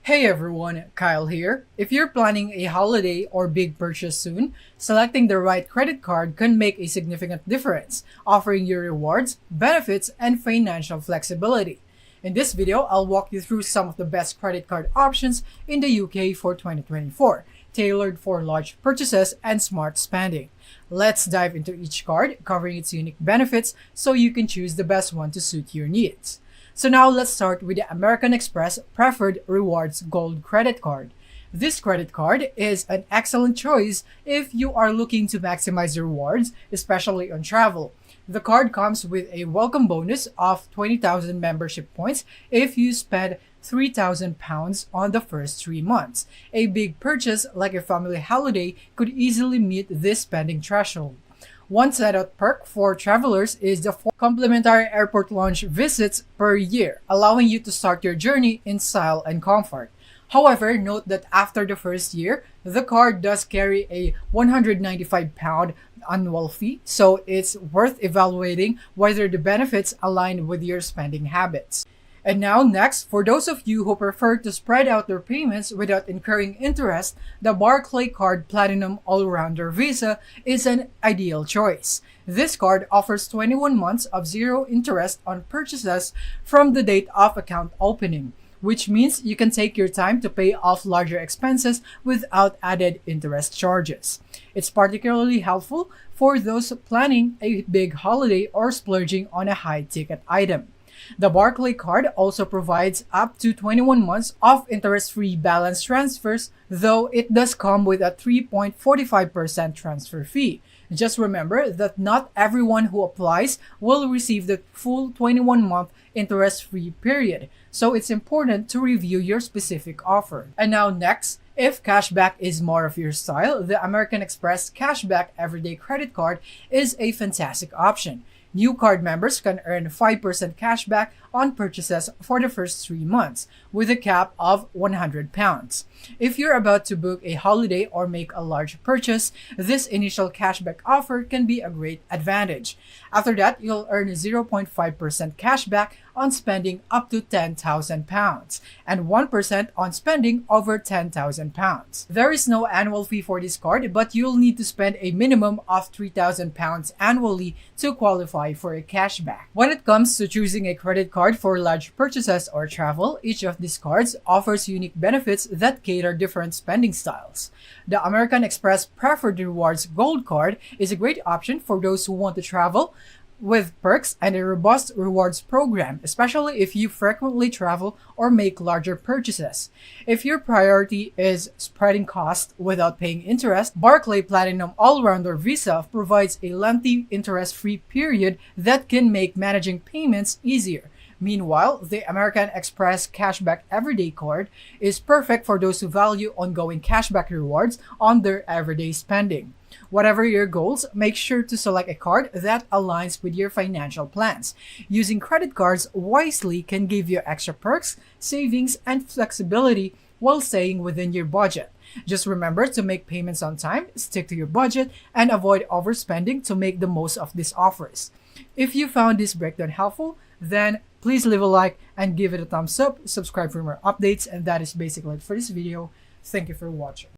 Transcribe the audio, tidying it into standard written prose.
Hey everyone, Kyle here. If you're planning a holiday or big purchase soon, selecting the right credit card can make a significant difference, offering you rewards, benefits, and financial flexibility. In this video, I'll walk you through some of the best credit card options in the UK for 2024, tailored for large purchases and smart spending. Let's dive into each card, covering its unique benefits so you can choose the best one to suit your needs. So now let's start with the American Express Preferred Rewards Gold Credit Card. This credit card is an excellent choice if you are looking to maximize rewards, especially on travel. The card comes with a welcome bonus of 20,000 membership points if you spend £3,000 on the first 3 months. A big purchase like a family holiday could easily meet this spending threshold. One standout perk for travelers is the 4 complimentary airport lounge visits per year, allowing you to start your journey in style and comfort. However, note that after the first year, the card does carry a £195 annual fee, so it's worth evaluating whether the benefits align with your spending habits. And now next, for those of you who prefer to spread out their payments without incurring interest, the Barclaycard Platinum All-Rounder Visa is an ideal choice. This card offers 21 months of zero interest on purchases from the date of account opening, which means you can take your time to pay off larger expenses without added interest charges. It's particularly helpful for those planning a big holiday or splurging on a high-ticket item. The Barclaycard also provides up to 21 months of interest-free balance transfers, though it does come with a 3.45% transfer fee. Just remember that not everyone who applies will receive the full 21-month interest-free period, so it's important to review your specific offer. And now next, if cashback is more of your style, the American Express Cashback Everyday Credit Card is a fantastic option. New card members can earn 5% cashback on purchases for the first 3 months, with a cap of £100. If you're about to book a holiday or make a large purchase, this initial cashback offer can be a great advantage. After that, you'll earn 0.5% cashback on spending up to £10,000 and 1% on spending over £10,000. There is no annual fee for this card, but you'll need to spend a minimum of £3,000 annually to qualify for a cashback. When it comes to choosing a credit card for large purchases or travel, each of these cards offers unique benefits that cater different spending styles. The American Express Preferred Rewards Gold Card is a great option for those who want to travel with perks and a robust rewards program, especially if you frequently travel or make larger purchases. If your priority is spreading costs without paying interest, Barclay Platinum All-Rounder Visa provides a lengthy interest-free period that can make managing payments easier. Meanwhile, the American Express Cashback Everyday Card is perfect for those who value ongoing cashback rewards on their everyday spending. Whatever your goals, make sure to select a card that aligns with your financial plans. Using credit cards wisely can give you extra perks, savings, and flexibility while staying within your budget. Just remember to make payments on time, stick to your budget, and avoid overspending to make the most of these offers. If you found this breakdown helpful, then please leave a like and give it a thumbs up, subscribe for more updates, and that is basically it for this video. Thank you for watching.